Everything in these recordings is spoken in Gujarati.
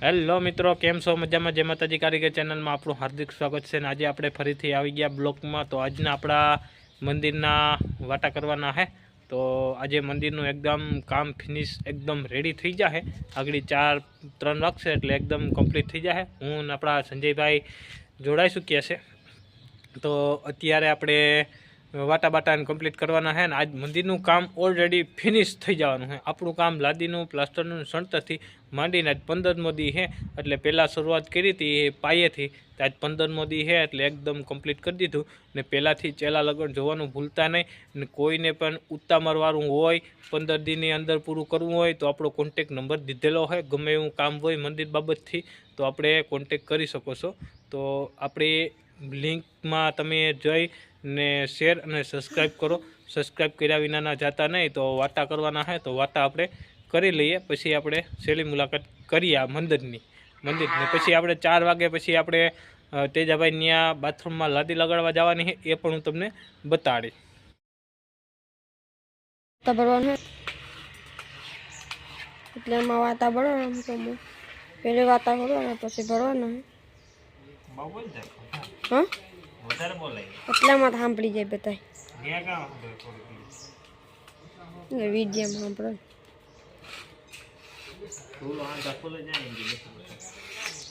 હેલો મિત્રો, કેમ છો? મજામાં? જય માતાજી કારીગર ચેનલમાં આપણું હાર્દિક સ્વાગત છે. અને આજે આપણે ફરીથી આવી ગયા બ્લોકમાં. તો આજના આપણા મંદિરના વાટા કરવાના છે. તો આજે મંદિરનું એકદમ કામ ફિનિશ એકદમ રેડી થઈ જશે. આગળ 3 વાગશે એટલે એકદમ કમ્પ્લીટ થઈ જશે. હું આપણા સંજયભાઈ જોડાઈ ચૂક્યા છે. તો અત્યારે આપણે વાટા બાટાને કમ્પ્લીટ કરવાના છે. ને આજ મંદિરનું કામ ઓલરેડી ફિનિશ થઈ જવાનું છે. આપણું કામ લાદીનું પ્લાસ્ટરનું સણતરથી માંડીને આજ 15મો દી છે. એટલે પહેલાં શરૂઆત કરી હતી એ પાયેથી, તો આજ 15મો દી છે એટલે એકદમ કમ્પ્લીટ કરી દીધું. ને પહેલાંથી ચેલા લગન જોવાનું ભૂલતા નહીં. ને કોઈને પણ ઉતામરવાળું હોય, 15 દીની અંદર પૂરું કરવું હોય તો આપણો કોન્ટેક નંબર દીધેલો હોય. ગમે એવું કામ હોય મંદિર બાબતથી તો આપણે કોન્ટેક કરી શકો છો. તો આપણે લિંકમાં તમે જઈ ને શેર અને સબસ્ક્રાઈબ કરો. સબસ્ક્રાઈબ કર્યા વિનાના જાતા નહીં. તો વાટા કરવાના છે તો વાટા આપણે કરી લઈએ, પછી આપણે છેલ્લી મુલાકાત કરીએ આ મંદિરની. પછી આપણે 4 વાગે પછી આપણે તેજાભાઈ ત્યાં બાથરૂમમાં લાદી લગાડવા જવાની છે, એ પણ હું તમને બતાડીશ. એટલે એમાં વાતા ભરવાનું, પેલી વાતા ભરવાના પછી ભરવાના. હા, એટલામાં સાંભળી જાય બધા વિડીયામાં સાંભળો.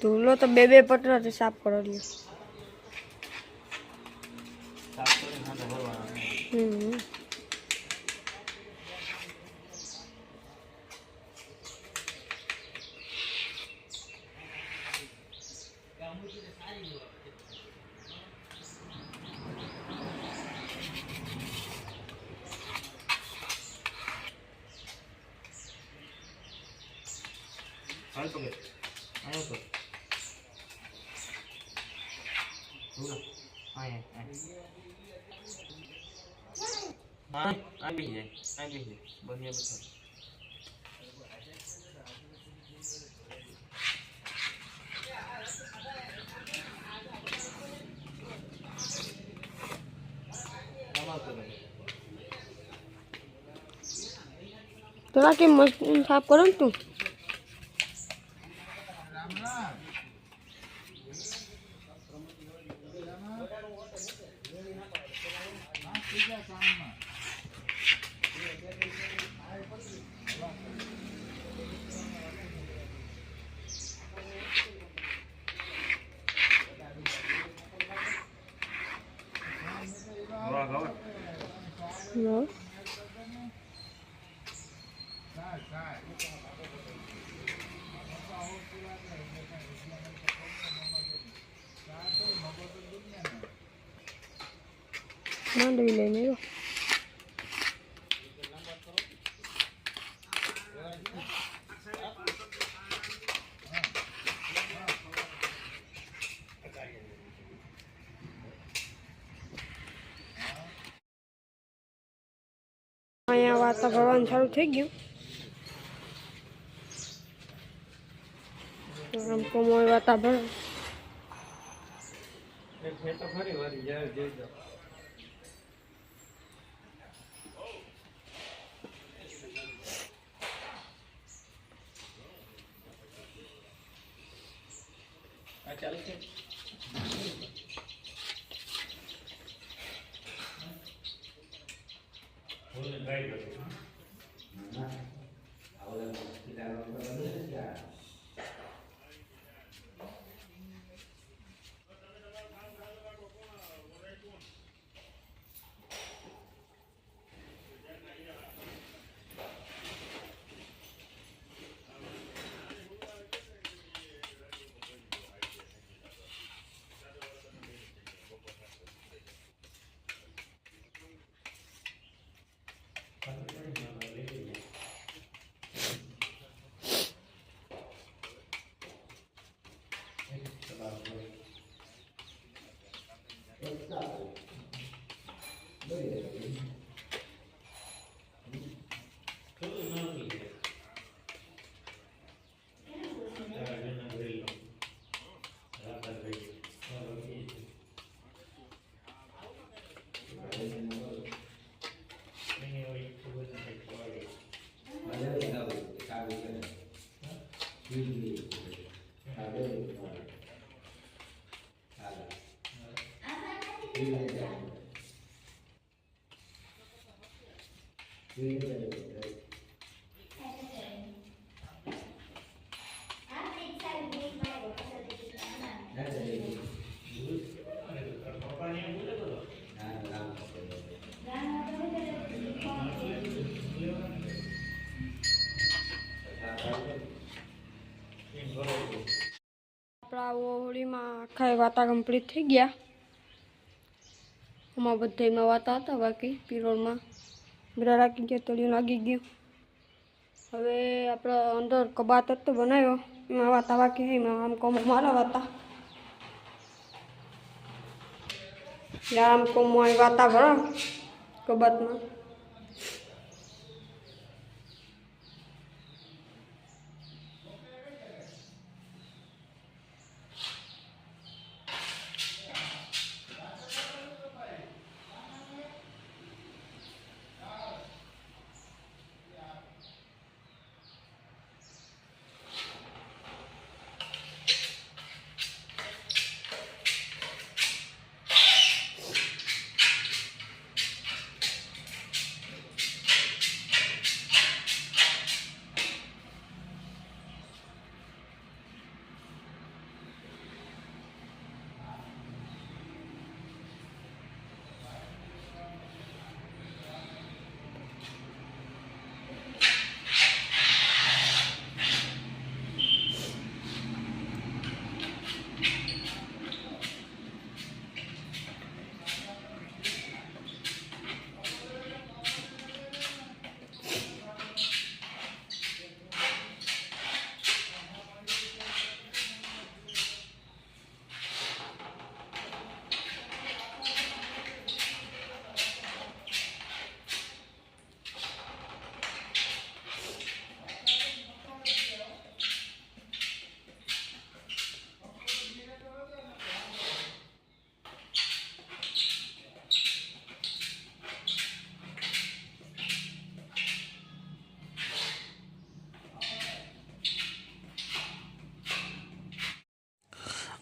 ધૂલો તો બે પટરાથી સાફ કરો લ્યો. હાલ તો આયો તો આવી જાય બને બતા. થોડા કે મસ્ત સાફ કરો ને તું. No. માંડવી લઈને આવ્યો. અહીંયા વાતા ભરવાનું ચાલુ થઈ ગયું. આમ કોમોય વાતા ભરો. ચાલુ છે. આપણા હોળીમાં આખા વાતા કમ્પ્લીટ થઈ ગયા. આમાં બધામાં વાતા હતા, બાકી પીરોળમાં બધા રાખી ગયા, તળિયું લાગી ગયું. હવે આપણે અંદર કબાટ હતો બનાવ્યો, એમાં વાતા બાકી એમાં આમ કોમ મારા વાતા આમ કોમ વાતા ભરો કબાટમાં.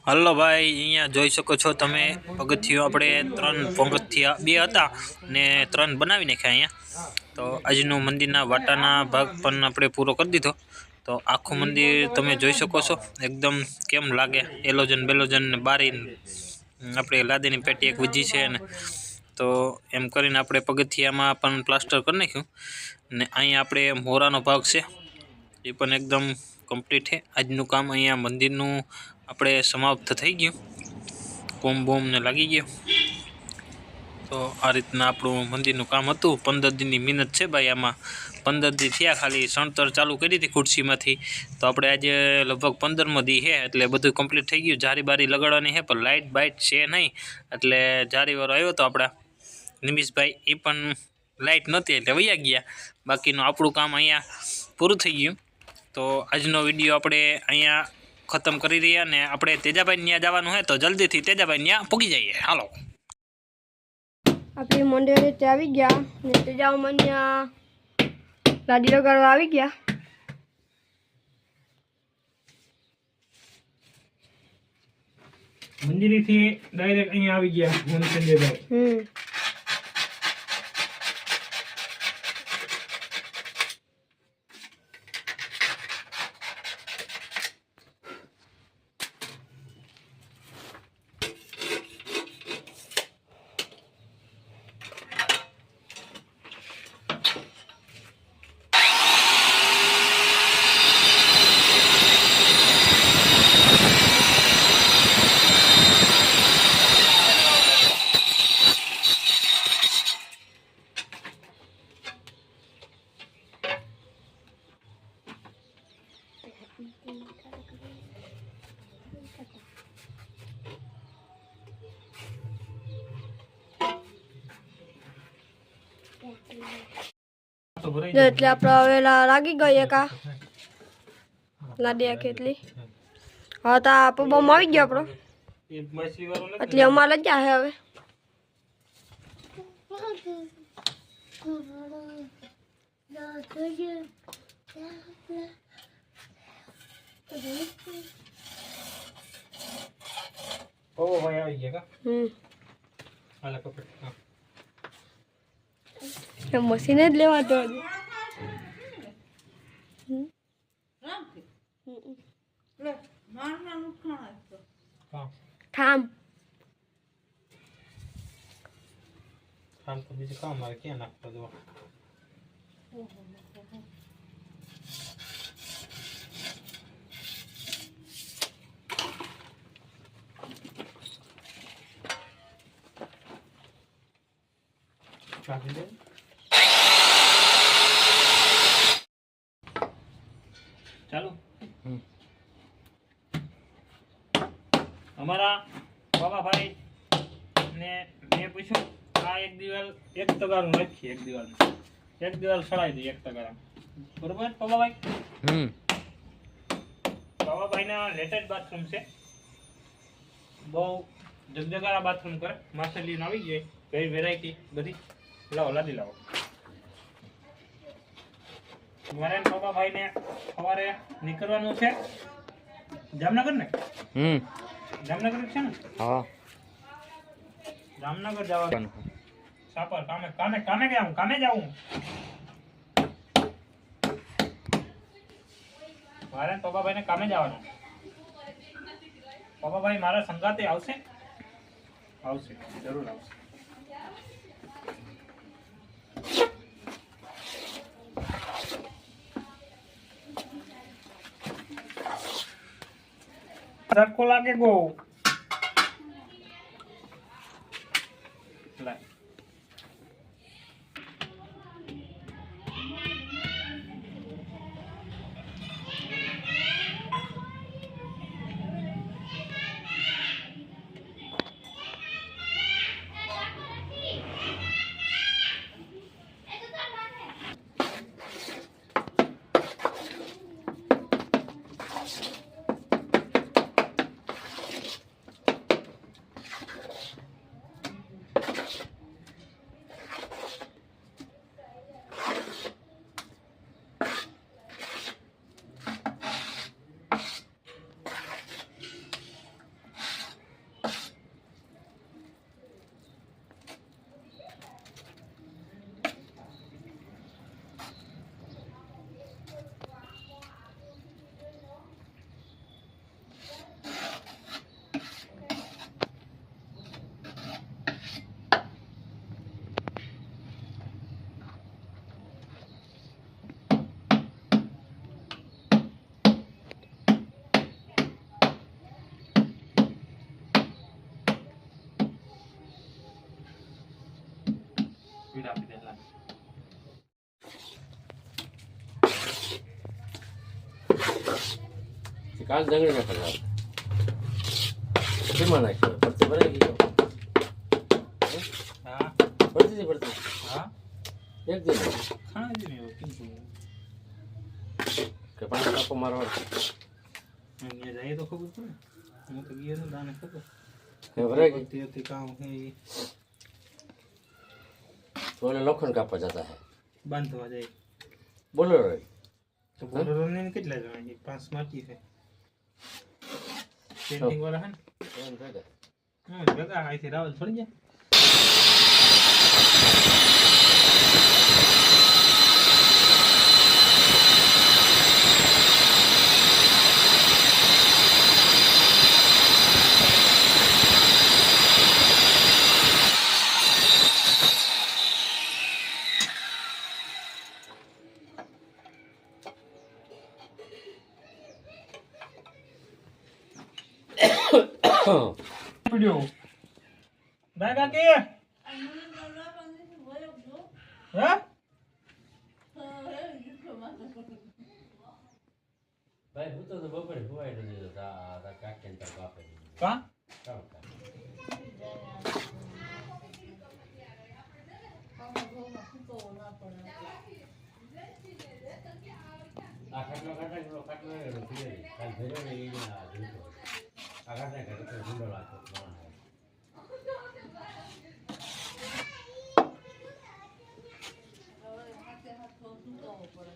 હલો ભાઈ, અહીંયા જોઈ શકો છો તમે પગથિયું. આપણે 3 પગથિયા 2 હતા ને 3 બનાવી નાખ્યા અહીંયા. તો આજનું મંદિરના વાટાના ભાગ પણ આપણે પૂરો કરી દીધો. તો આખું મંદિર તમે જોઈ શકો છો એકદમ કેમ લાગે. એલોજન બેલોજન ને બારી આપણે લાદીની પેટી એક વીજી છે ને, તો એમ કરીને આપણે પગથિયામાં પણ પ્લાસ્ટર કરી નાખ્યું. ને અહીંયા આપણે મોરાનો ભાગ છે એ પણ એકદમ કમ્પ્લીટ છે. આજનું કામ અહીંયા મંદિરનું આપણે સમાપ્ત થઈ ગયું. કોમ બોમ ને લાગી ગયો. તો આ રીતના આપણું મંદિરનું કામ હતું. 15 દિનની મહેનત છે ભાઈ. આમાં 15 દી થયા, ખાલી સણતર ચાલુ કરી હતી ખુરશીમાંથી. તો આપણે આજે લગભગ 15મો દી છે, એટલે બધું કમ્પ્લીટ થઈ ગયું. જારી બારી લગાડવાની છે, પણ લાઇટ બાઇટ છે નહીં, એટલે જારીવાળો આવ્યો હતો આપણા નિમિષભાઈ, એ પણ લાઇટ નહોતી એટલે વયા ગયા. બાકીનું આપણું કામ અહીંયા પૂરું થઈ ગયું. તો આજનો વિડીયો આપણે અહીંયા ખતમ કરી રહ્યા ને આપણે તેજાભાઈ ત્યાં જવાનું હોય તો જલ્દીથી તેજાભાઈ ત્યાં પૂગી જઈએ. હાલો, આપણે મંદિરે તે આવી ગયા ને તેજામાં ત્યાં લાડી લગાડવા આવી ગયા. મંદિરેથી ડાયરેક્ટ અહીંયા આવી ગયા મનસંજયભાઈ. એટલે આપણે હવે લાગી ગઈ એકા લાડી આખી એટલી. હવે તો આ પબ્બામાં આવી ગયો આપણો, એટલે અમારે ક્યાં છે હવે. પવો ભાઈ આવી ગયા કા હાલા કપડ હા મશીન જ લેવા દો થામ કામ તો બીજું કામ મારે ક્યાં નાખતો દો ચાલો અમારા બાબાભાઈ ને મેં પૂછ્યું આ એક દિવાલ એક તગારું લખીએ એક દિવાલ સળાઈ દઈએ એક તગારા બરોબર બાબાભાઈ બાબાભાઈના લેટેસ્ટ બાથરૂમ છે બહુ જગજગારા બાથરૂમ કરે માસેલી આવી જાય કઈ વેરાયટી બધી લાવો લાદી લાવો મારે બાબાભાઈને સવારે નીકળવાનું છે જામનગર ને જામનગર છે ને હા જામનગર જવાનું સાપર કામે જાઉં મારે બાબાભાઈને કામે જવાનું બાબાભાઈ મારા સંગાતે આવશે જરૂર આવશે ધક્કો લાગે ગો કાલ દંગડી ના કરવા કેમાં નાખ્યો પડતી ભરાઈ ગયો હા પડતી હા એક દિન ખાણા જ નહીં કીધું કે પાણી કાપો મારવા અહીંયા જઈએ તો ખબર પડે હું તો ગયો ને દાને ખબર ભરાઈ ગઈ હતી કામ હે તો ઓલે લોખંડ કાપવા જતા હે બાંધવા જાય બોલો રે તો બોલરો ને કેટલા જણા છે 5 માટી છે પેન્ટિંગ વાળા હે એમ ભેગા ભેગા આઈથી રાવલ થોડી જાય પડ્યો દાદા કે હે ભાઈ હું તો બપોરે ખવાઈ દીધો તા કાકે ને તા બાપે કા આ ખાટલો પીરે કાલ ભેરો ને ઈ ના દીધો આ ખાટલા ઘરે ઢૂંઢો લાગતો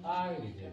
આવી છે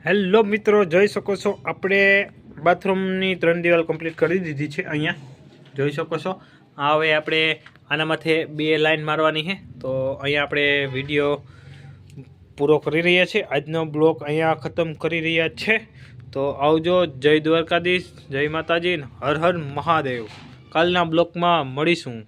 હેલો મિત્રો, જોઈ શકો છો આપણે બાથરૂમની 3 દિવાલ કમ્પ્લીટ કરી દીધી છે. અહીંયા જોઈ શકો છો. આ હવે આપણે આના માથે 2 લાઈન મારવાની છે. તો અહીંયા આપણે વિડીયો પૂરો કરી રહ્યા છીએ. આજનો બ્લોગ અહીંયા ખતમ કરી રહ્યા છે. તો આવજો. જય દ્વારકાધીશ, જય માતાજી, હર હર મહાદેવ. કાલના બ્લોગમાં મળીશું.